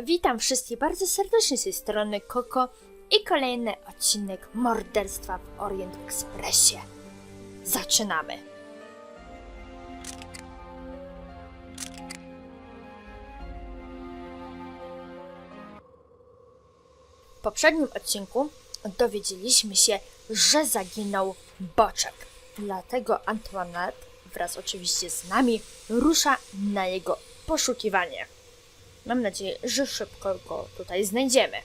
Witam wszystkich bardzo serdecznie z tej strony Koko i kolejny odcinek Morderstwa w Orient Expresie. Zaczynamy! W poprzednim odcinku dowiedzieliśmy się, że zaginął Boczek. Dlatego Antoinette wraz oczywiście z nami rusza na jego poszukiwanie. Mam nadzieję, że szybko go tutaj znajdziemy.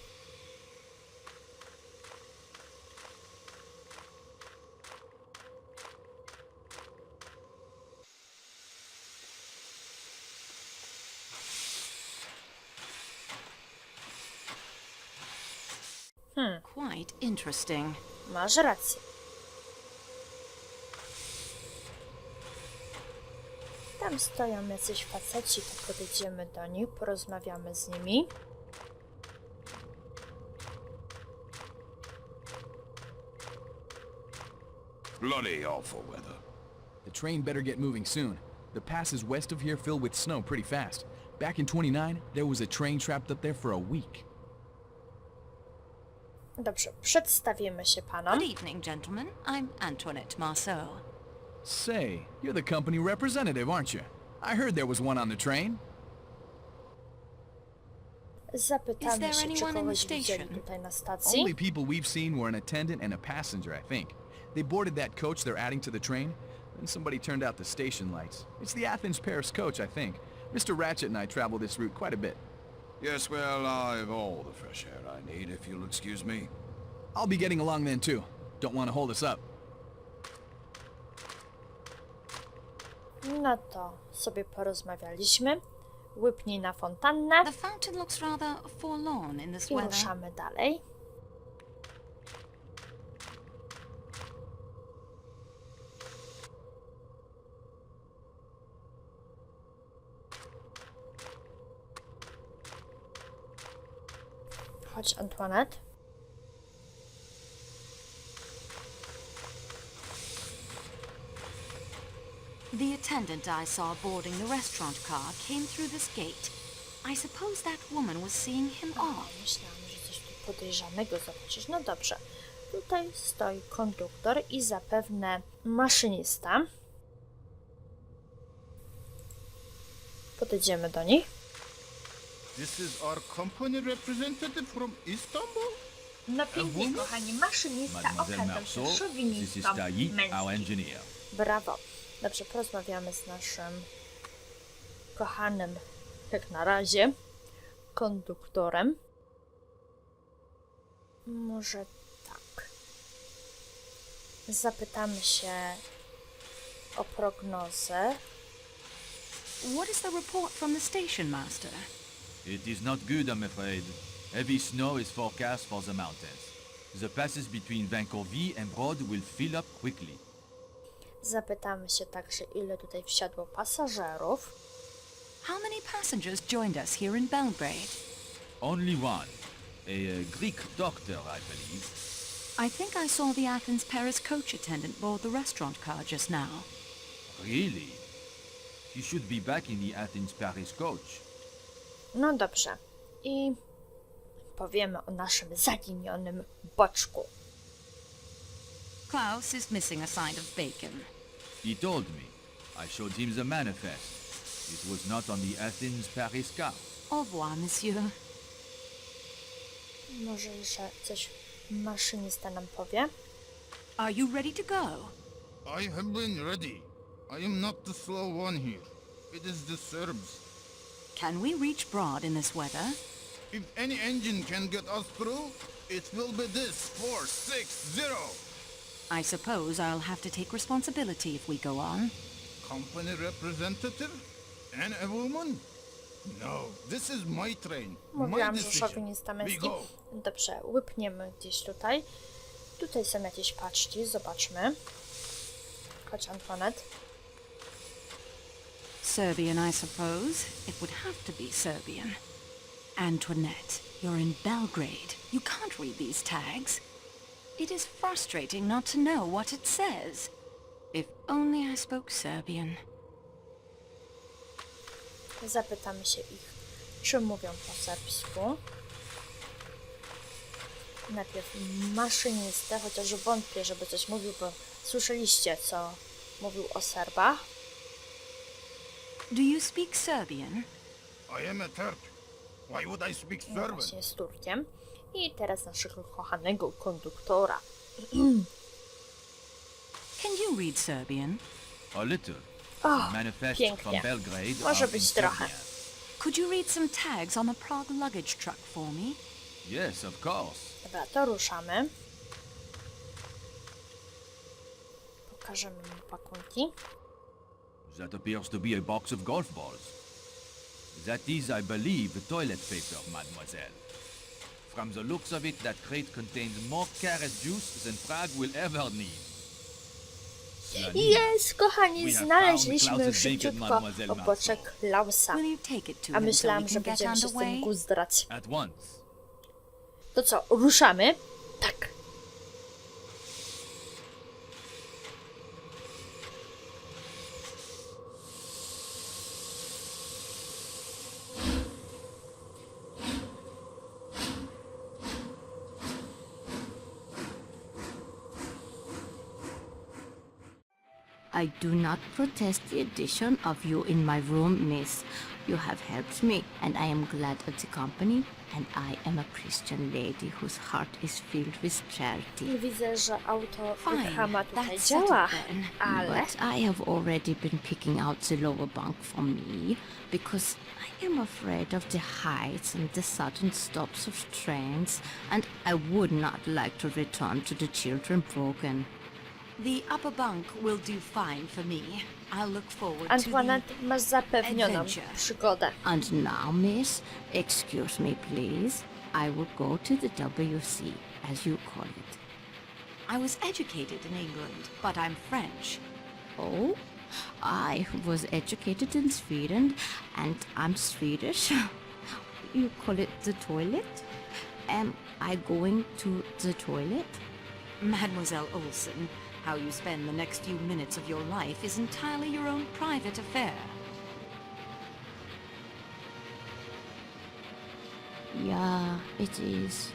Quite interesting. Masz rację. Tam stoją jacyś faceci, to podejdziemy do nich, porozmawiamy z nimi. Bloody awful weather. The train better get moving soon. The passes west of here fill with snow pretty fast. Back in 29, there was a train trapped up there for a week. Dobrze, przedstawimy się panom. Good evening, gentlemen. I'm Antoinette Marceau. Say, you're the company representative, aren't you? I heard there was one on the train. Zapytamy Is there się, czy anyone in kogoś the widzieli station? tutaj na stacji. Only people we've seen were an attendant and a passenger, I think. They boarded that coach they're adding to the train, then somebody turned out the station lights. It's the Athens-Paris coach, I think. Mr. Ratchet and I travel this route quite a bit. Yes, well, I've all the fresh air I need, if you'll excuse me. I'll be getting along then, too. Don't want to hold us up. No to sobie porozmawialiśmy. Łypnij na fontannę The fountain looks rather forlorn in this i weather. ruszamy dalej. Chodź, Antoinette. The attendant I saw boarding the restaurant car came through this gate. I suppose that woman was seeing him off. Myślałam, że coś tu podejrzanego zobaczysz. No dobrze. Tutaj stoi konduktor i zapewne maszynista. Podejdziemy do nich. This is our company representative from Istanbul? No pięknie, kochani, maszynista Mademoiselle okazał Marceau, się this is szowinistą Tailly, our męskim. engineer. Brawo. Dobrze, porozmawiamy z naszym kochanym, jak na razie, konduktorem. Może tak. Zapytamy się o prognozę. What is the report from the station master? It is not good, I'm afraid. Heavy snow is forecast for the mountains. The passes between Vancouver and Broad will fill up quickly. Zapytamy się także, ile tutaj wsiadło pasażerów. How many passengers joined us here in Belgrade? Only one. A Greek doctor, I believe. I think I saw the Athens-Paris coach attendant board the restaurant car just now. Really? He should be back in the Athens-Paris coach. No dobrze. I powiemy o naszym zaginionym Boczku. Klaus is missing a side of bacon. He told me. I showed him the manifest. It was not on the Athens-Paris car. Au revoir, monsieur. Może, że coś maszynista nam powie. Are you ready to go? I have been ready. I am not the slow one here. It is the Serbs. Can we reach Broad in this weather? If any engine can get us through, it will be this 460. I suppose I'll have to take responsibility if we go on. Company representative? And a woman? No, this is my train. My Mówiłam, że decision. szowinista We męski. go. Dobrze, łypniemy gdzieś tutaj. Tutaj są jakieś paczki, zobaczmy. Chodź, Antoinette. Serbian, I suppose. It would have to be Serbian. Antoinette, you're in Belgrade. You can't read these tags. It is frustrating not to know what it says. If only I spoke Serbian. Zapytamy się ich, czy mówią po serbsku. Najpierw maszynistę, chociaż wątpię, żeby coś mówił, bo słyszeliście, co mówił o Serbach. Do you speak Serbian? I am a Turk. Why would I speak No Serbian? właśnie z Turkiem. I teraz naszego kochanego konduktora. Can you read Serbian? A little. O, Manifest pięknie. from Belgrade Może are być in trochę. Serbia. Could you read some tags on the Prague luggage truck for me? Yes, of course. Dobra, to ruszamy. Pokażemy mu pakunki. That appears to be a box of golf balls. That is, I believe, toilet paper, mademoiselle. From the looks of it, that crate contains more carrot juice than Prague will ever need. Jest, kochani, We have znaleźliśmy found szybciutko Mademoiselle oboczek Lausa. Will you take it to A him so we myślałam, że can get będziemy się z tym underway? guzdrać. At once. To co, ruszamy? Tak. I do not protest the addition of you in my room, miss. You have helped me, and I am glad of the company, and I am a Christian lady whose heart is filled with charity. I widzę, że auto Fine, Grahama tutaj that's działa, settled then. ale... But I have already been picking out the lower bunk for me, because I am afraid of the heights and the sudden stops of trains, and I would not like to return to the children broken. The upper bunk will do fine for me. I'll look forward to Antoinette, masz zapewnioną adventure. przygodę. And now, miss, excuse me, please. I will go to the WC, as you call it. I was educated in England, but I'm French. Oh, I was educated in Sweden, and I'm Swedish. You call it the toilet? Am I going to the toilet? Mademoiselle Olsen, how you spend the next few minutes of your life is entirely your own private affair. Yeah, it is.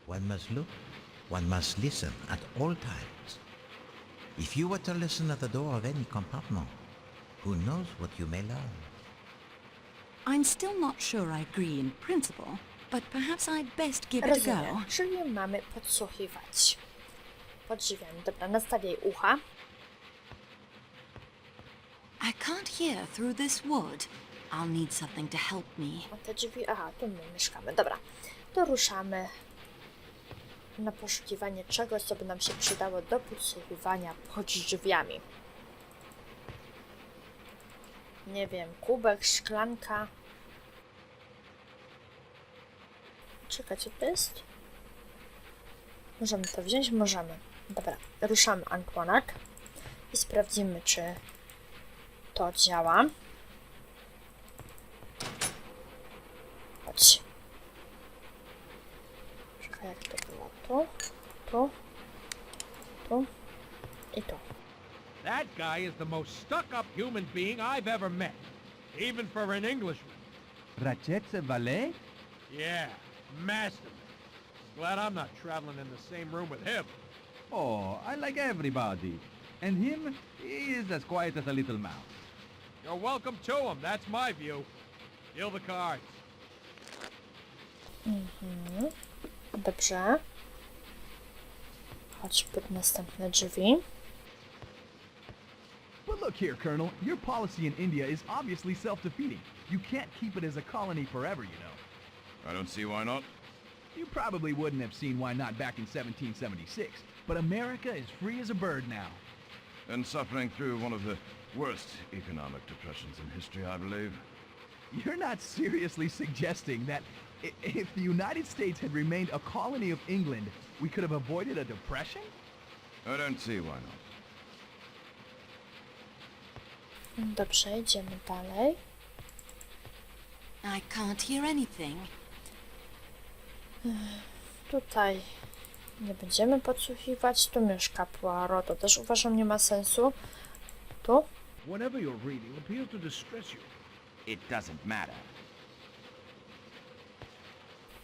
One must look, one must listen at all times. If you were to listen at the door of any compartment, who knows what you may learn? I'm still not sure I agree in principle, but perhaps I'd best give it a go. Rozumiem, czyli mamy podsłuchiwać. Pod drzwiami. Dobra, nastawiaj ucha. I can't hear through this wood. I'll need something to help me. A te drzwi... Aha, tu my mieszkamy. Dobra, to ruszamy na poszukiwanie czegoś, co by nam się przydało do podsłuchiwania pod drzwiami. Nie wiem, kubek, szklanka. Czekaj, co to jest? Możemy to wziąć? Możemy. Dobra, ruszamy Antoinette i sprawdzimy, czy to działa. Chodź. Czekaj, jak to było? Tu i tu. That guy is the most stuck-up human being I've ever met, even for an Englishman. Ratchet's valet? Yeah, masterman. Glad I'm not traveling in the same room with him. Oh, I like everybody. And him, he is as quiet as a little mouse. You're welcome to him, that's my view. Deal the cards. Dobrze. Chodź pod następne drzwi. But look here, Colonel, your policy in India is obviously self-defeating. You can't keep it as a colony forever, you know. I don't see why not. You probably wouldn't have seen why not back in 1776, but America is free as a bird now. And suffering through one of the worst economic depressions in history, I believe. You're not seriously suggesting that if the United States had remained a colony of England, we could have avoided a depression? I don't see why not. Dobrze, idziemy dalej. I can't hear anything. Tutaj Nie będziemy podsłuchiwać. Tu mieszka Poirot, to też uważam nie ma sensu. Tu? Whatever you're reading appears to distress you. It doesn't matter.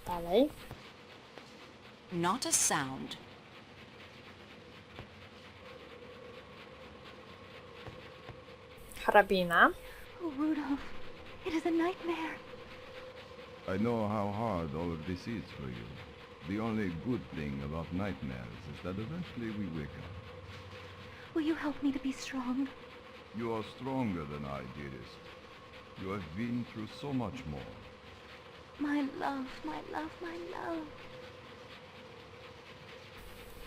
Dalej. Not a sound. Hrabina. Oh, Rudolph, it is a nightmare. I know how hard all of this is for you. The only good thing about nightmares is that eventually we wake up. Will you help me to be strong? You are stronger than I, dearest. You have been through so much more. My love, my love, my love.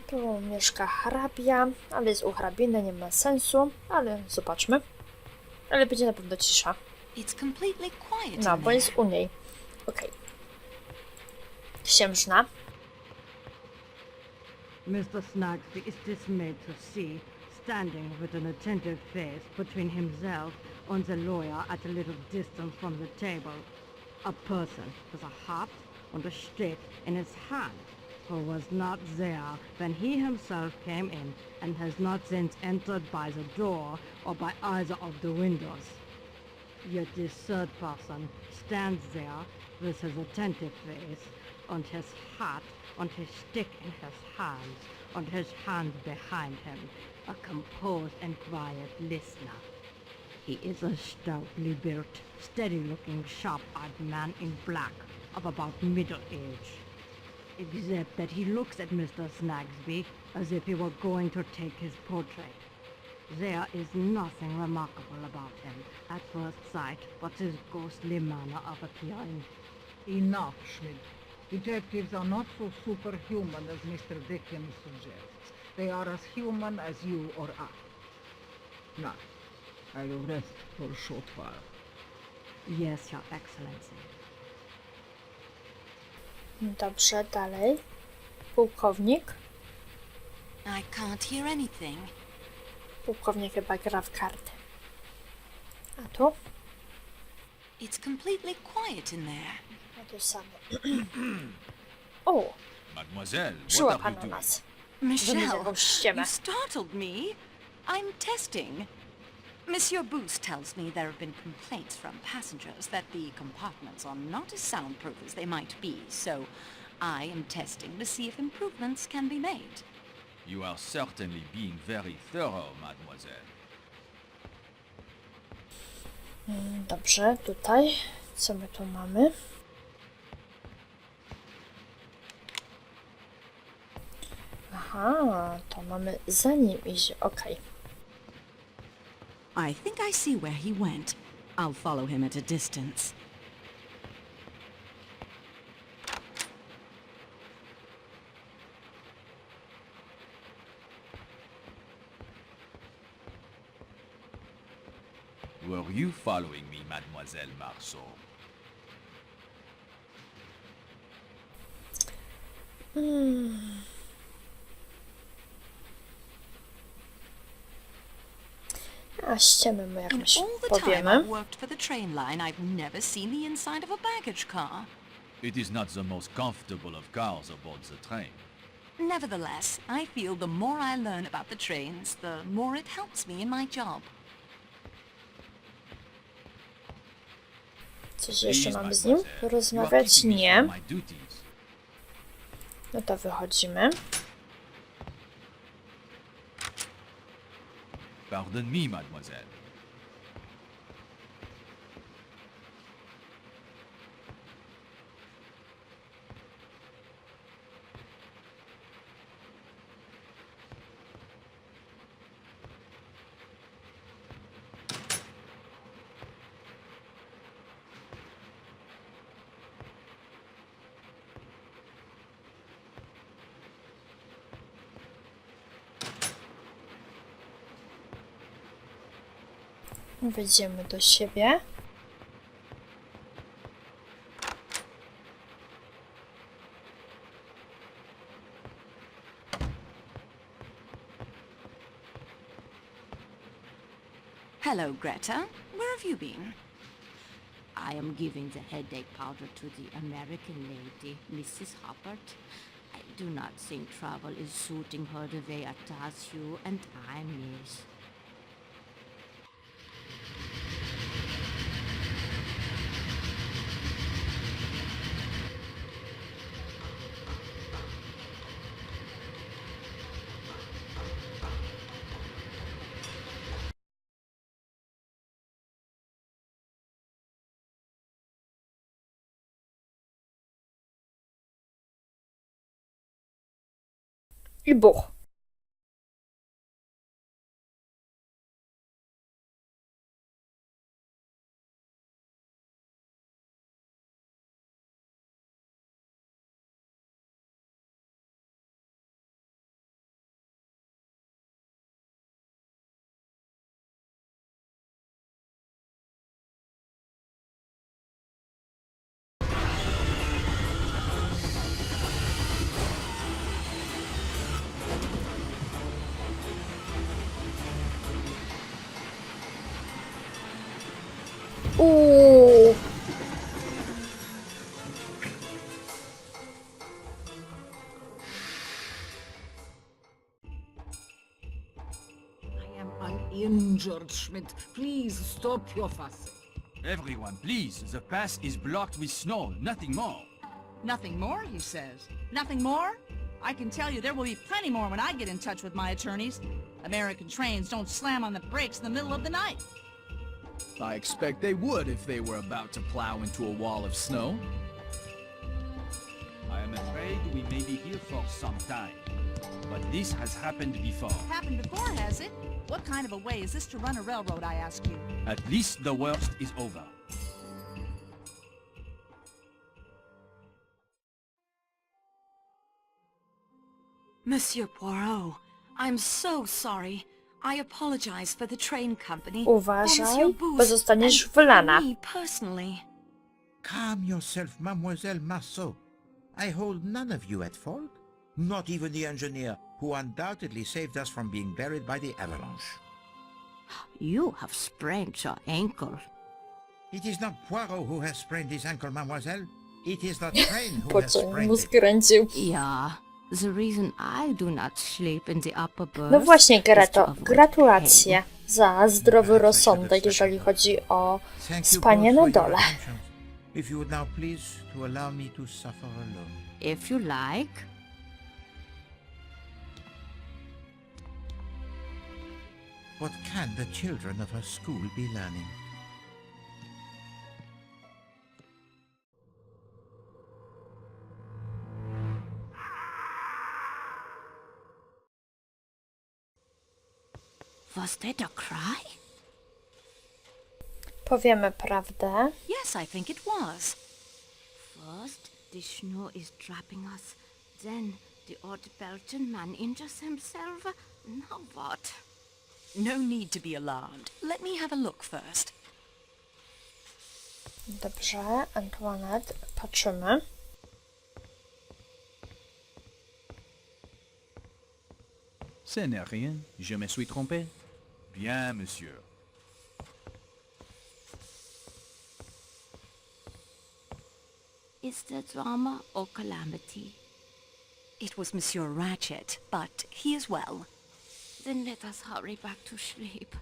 Tu mieszka hrabia, ale jest u hrabiny, nie ma sensu, ale zobaczmy. Ale będzie na pewno cisza. It's completely quiet No, in bo jest there. u niej. Okej. Księżna. Mr. Snagsby is dismayed to see, standing with an attentive face between himself and the lawyer at a little distance from the table, a person with a hat and a stick in his hand, who was not there when he himself came in and has not since entered by the door or by either of the windows. Yet this third person stands there with his attentive face and his hat and his stick in his hands and his hand behind him, a composed and quiet listener. He is a stoutly built, steady-looking, sharp-eyed man in black of about middle age, except that he looks at Mr. Snagsby as if he were going to take his portrait. There is nothing remarkable about him at first sight but his ghostly manner of appearing. Enough, Schmidt. Detectives are not so superhuman as Mr. Dickens suggests. They are as human as you or I. Now, I will rest for a short while. Yes, Your Excellency. Dobrze, dalej. Pułkownik. I can't hear anything. Pułkownik chyba gra w karty. A tu? It's completely quiet in there. A tu samo. O! Mademoiselle, what are Przyłapa you na doing? nas. Michelle, jakąś ściemę. you startled me. I'm testing. Monsieur Boost tells me there have been complaints from passengers that the compartments are not as soundproof as they might be, so I am testing to see if improvements can be made. You are certainly being very thorough, mademoiselle. Dobrze, tutaj. Co my tu mamy? Aha, to mamy za nim iść. Okej. I think I see where he went. I'll follow him at a distance. Were you following me, Mademoiselle Marceau? A ściemy mu In jakąś all the time powiemy. I've worked for the train line, I've never seen the inside of a baggage car. It is not the most comfortable of cars aboard the train. Nevertheless, I feel the more I learn about the trains, the more it helps me in my job. Coś jeszcze Please, mamy z nim mademoiselle, you are porozmawiać? keeping me Nie. from my duties. No to wychodzimy. Pardon me, mademoiselle. Wejdziemy do siebie. Hello, Greta. Where have you been? I am giving the headache powder to the American lady, Mrs. Hubbard. do not think travel is suiting her the way it does you, and I miss. I buch. I am uninjured, Schmidt. Please stop your fussing. Everyone, please. The pass is blocked with snow. Nothing more. Nothing more, he says. Nothing more? I can tell you there will be plenty more when I get in touch with my attorneys. American trains don't slam on the brakes in the middle of the night. I expect they would if they were about to plow into a wall of snow. I am afraid we may be here for some time. But this has happened before. Happened before, has it? What kind of a way is this to run a railroad, I ask you? At least the worst is over. Monsieur Poirot, I'm so sorry. I apologize for the train company. Uważaj, bo zostaniesz wylana. Me personally. Calm yourself, Mademoiselle Marceau. I hold none of you at fault. Not even the engineer, who undoubtedly saved us from being buried by the avalanche. You have sprained your ankle. It is not Poirot who has sprained his ankle, mademoiselle. It is the train who Po has co sprained mu it. skręcił? Yeah, the reason I do not sleep in the upper berth No właśnie, is to Greto, avoid gratulacje za zdrowy rozsądek, jeżeli chodzi o spanie na dole. If you would now please to allow me to suffer alone. If you like. What can the children of her school be learning? Was that a cry? Powiemy prawdę. Yes, I think it was. First, the snow is trapping us. Then, the odd Belgian man injures himself. Now what? No need to be alarmed. Let me have a look first. Dobrze, Antoinette, patrzymy. Ce n'est rien. Je me suis trompé. Bien, monsieur. Is there drama or calamity? It was Monsieur Ratchet, but he is well. Then let us hurry back to sleep.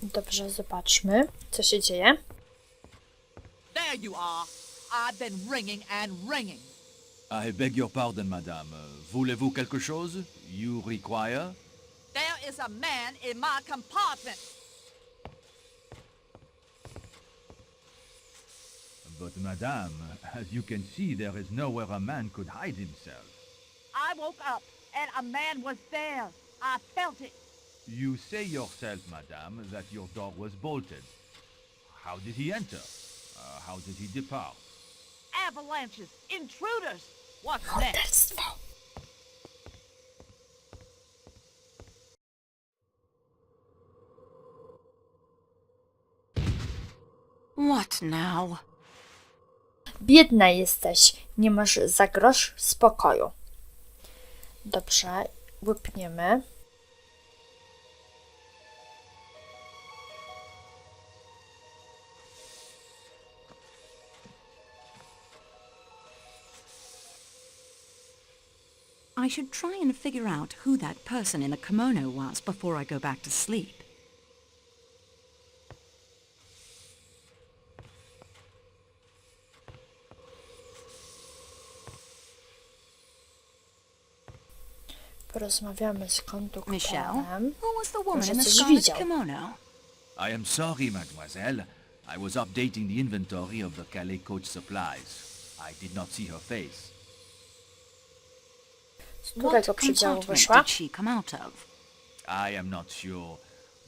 Dobrze, zobaczmy, co się dzieje. There you are. I've been ringing and ringing. I beg your pardon, madame. Voulez-vous quelque chose? You require? There is a man in my compartment. But madame, as you can see, there is nowhere a man could hide himself. I woke up and a man was there. I felt it. You say yourself, madame, that your door was bolted. How did he enter? How did he depart? Avalanches, intruders. What's next? Morderstwo. What now? Biedna jesteś, nie masz za grosz spokoju. Dobrze, łypniemy. I should try and figure out who that person in the kimono was before I go back to sleep. Porozmawiamy z Michelle, konduktorem. who was the woman Może in the coś scarlet widział. kimono? I am sorry, mademoiselle. I was updating the inventory of the Calais coach supplies. I did not see her face. Z którego przedziału compartment wyszła? did she come out of? I am not sure.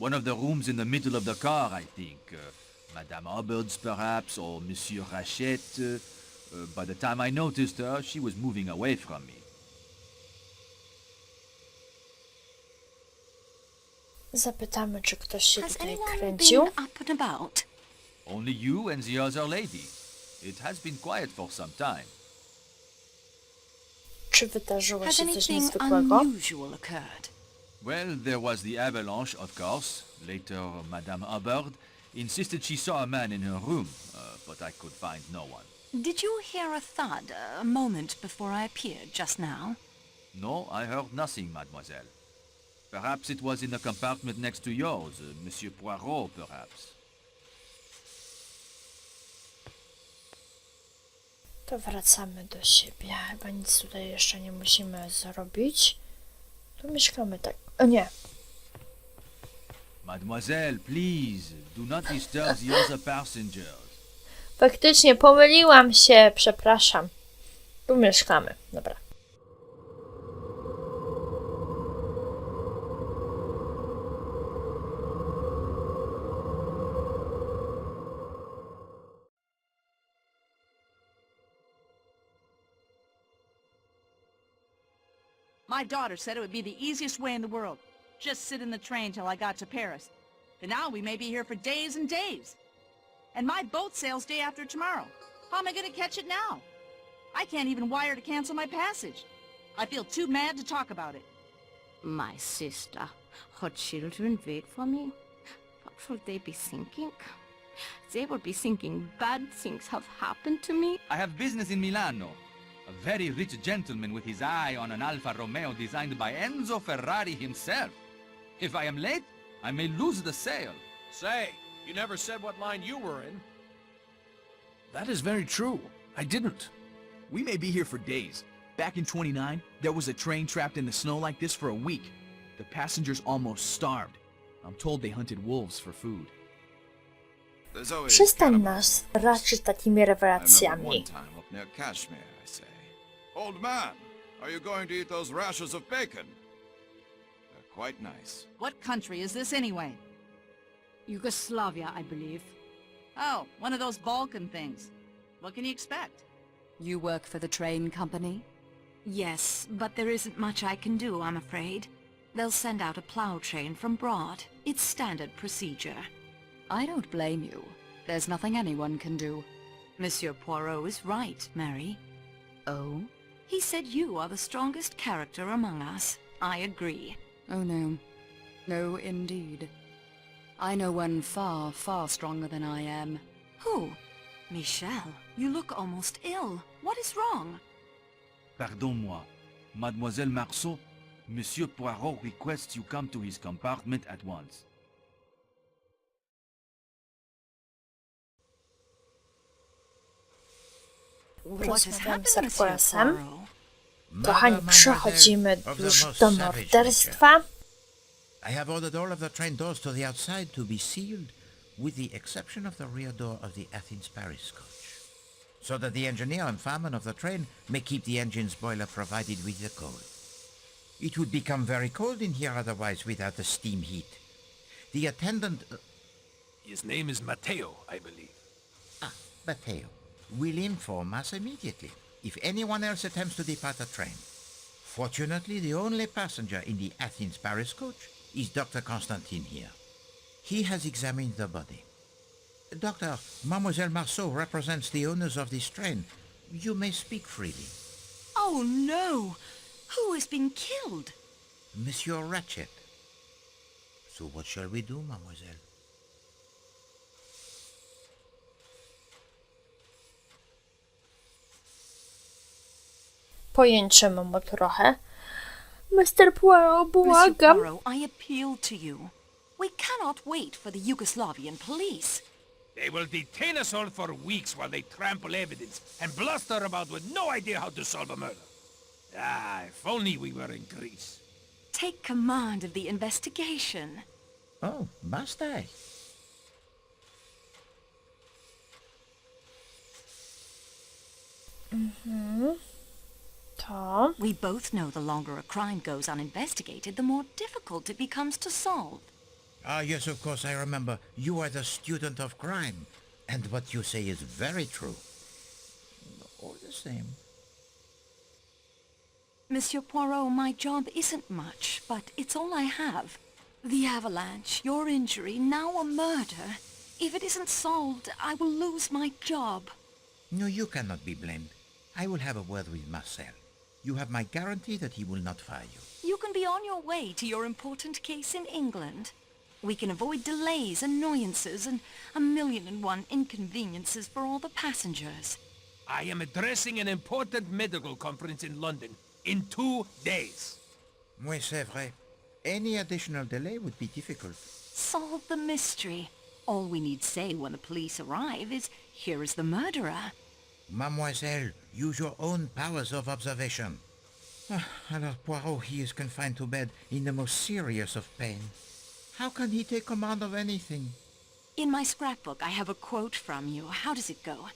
One of the rooms in the middle of the car, I think. Madame Hubbard's, perhaps, or Monsieur Rachet. By the time I noticed her, she was moving away from me. Zapytamy, czy ktoś się Has tutaj anyone kręcił. been up and about? Only you and the other lady. It has been quiet for some time. Czy wydarzyło Has się coś anything niezwykłego? unusual occurred? Well, there was the avalanche, of course. Later, Madame Hubbard insisted she saw a man in her room, but I could find no one. Did you hear a thud a moment before I appeared just now? No, I heard nothing, mademoiselle. Perhaps it was in the compartment next to yours, Monsieur Poirot, perhaps. To wracamy do siebie. Chyba nic tutaj jeszcze nie musimy zrobić. Tu mieszkamy tak. O nie. Mademoiselle, please, do not disturb the other passengers. Faktycznie pomyliłam się. Przepraszam. Tu mieszkamy. Dobra. My daughter said it would be the easiest way in the world. Just sit in the train till I got to Paris. And now we may be here for days and days. And my boat sails day after tomorrow. How am I going to catch it now? I can't even wire to cancel my passage. I feel too mad to talk about it. My sister, her children wait for me. What will they be thinking? They will be thinking bad things have happened to me. I have business in Milano. A very rich gentleman with his eye on an Alfa Romeo designed by Enzo Ferrari himself. If I am late, I may lose the sale. Say, you never said what line you were in. That is very true. I didn't. We may be here for days. Back in 29, there was a train trapped in the snow like this for a week. The passengers almost starved. I'm told they hunted wolves for food. Przestań nas raczyć takimi rewelacjami. Old man, are you going to eat those rashers of bacon? They're quite nice. What country is this anyway? Yugoslavia, I believe. Oh, one of those Balkan things. What can you expect? You work for the train company? Yes, but there isn't much I can do, I'm afraid. They'll send out a plow train from Broad. It's standard procedure. I don't blame you. There's nothing anyone can do. Monsieur Poirot is right, Mary. Oh? He said you are the strongest character among us. I agree. Oh no. No, indeed. I know one far, far stronger than I am. Who? Michelle, you look almost ill. What is wrong? Pardon-moi. Mademoiselle Marceau, Monsieur Poirot requests you come to his compartment at once. Porozmawiamy z Herculesem. Kochani, przechodzimy już do morderstwa. I have ordered all of the train doors to the outside to be sealed, with the exception of the rear door of the Athens-Paris coach, so that the engineer and fireman of the train may keep the engine's boiler provided with the coal. It would become very cold in here otherwise without the steam heat. The attendant... His name is Matteo, I believe. Matteo will inform us immediately if anyone else attempts to depart the train. Fortunately, the only passenger in the Athens-Paris coach is Dr. Constantine here. He has examined the body. Doctor, Mademoiselle Marceau represents the owners of this train. You may speak freely. Oh no! Who has been killed? Monsieur Ratchet. So what shall we do, mademoiselle? Pojęczymy mu trochę. Mr. Poirot, Monsieur błagam. Poirot, I appeal to you. We cannot wait for the Yugoslavian police. They will detain us all for weeks while they trample evidence and bluster about with no idea how to solve a murder. Ah, if only we were in Greece. Take command of the investigation. Oh, must I? To. We both know the longer a crime goes uninvestigated, the more difficult it becomes to solve. Ah, yes, of course, I remember. You are the student of crime. And what you say is very true. All the same. Monsieur Poirot, my job isn't much, but it's all I have. The avalanche, your injury, now a murder. If it isn't solved, I will lose my job. No, you cannot be blamed. I will have a word with Marcel. You have my guarantee that he will not fire you. You can be on your way to your important case in England. We can avoid delays, annoyances, and 1,000,001 inconveniences for all the passengers. I am addressing an important medical conference in London in 2 days. Oui, c'est vrai. Any additional delay would be difficult. Solve the mystery. All we need say when the police arrive is, here is the murderer. Mademoiselle, use your own powers of observation. Alors Poirot, he is confined to bed in the most serious of pain. How can he take command of anything? In my scrapbook, I have a quote from you. How does it go?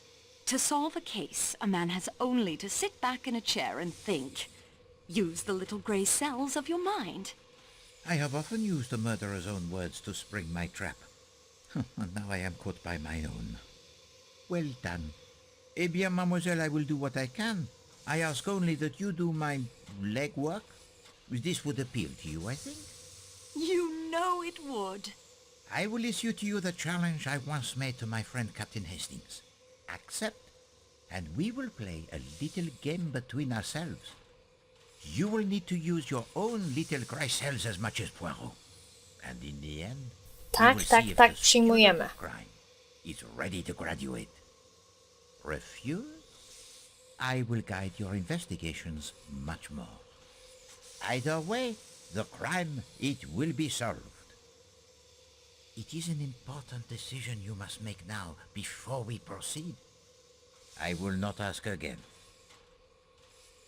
To solve a case, a man has only to sit back in a chair and think. Use the little grey cells of your mind. I have often used the murderer's own words to spring my trap. And now I am caught by my own. Well done. Eh bien, mademoiselle, I will do what I can. I ask only that you do my legwork. This would appeal to you, I think. You know it would. I will issue to you the challenge I once made to my friend Captain Hastings. Accept, and we will play a little game between ourselves. You will need to use your own little grey cells as much as Poirot. And in the end, Tak, tak, tak, przyjmujemy. crime is ready to graduate. Refuse? I will guide your investigations much more. Either way, the crime, it will be solved. It is an important decision you must make now, before we proceed. I will not ask again.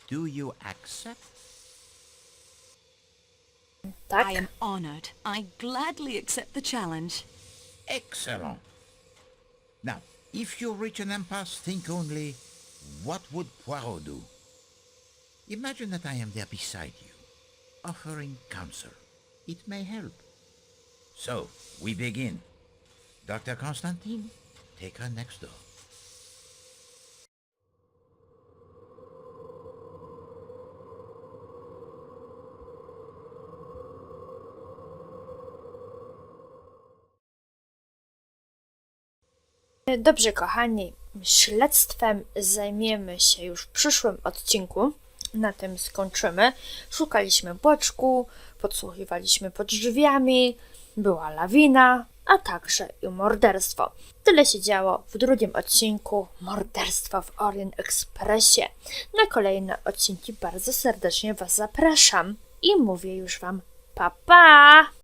Do you accept? Tak? I am honored. I gladly accept the challenge. Excellent. Now, if you reach an impasse, think only, what would Poirot do? Imagine that I am there beside you, offering counsel. It may help. So, we begin. Dr. Constantine, take her next door. Dobrze, kochani, śledztwem zajmiemy się już w przyszłym odcinku. Na tym skończymy. Szukaliśmy Boczku, podsłuchiwaliśmy pod drzwiami, była lawina, a także i morderstwo. Tyle się działo w drugim odcinku Morderstwa w Orient Expresie. Na kolejne odcinki bardzo serdecznie Was zapraszam i mówię już Wam pa pa!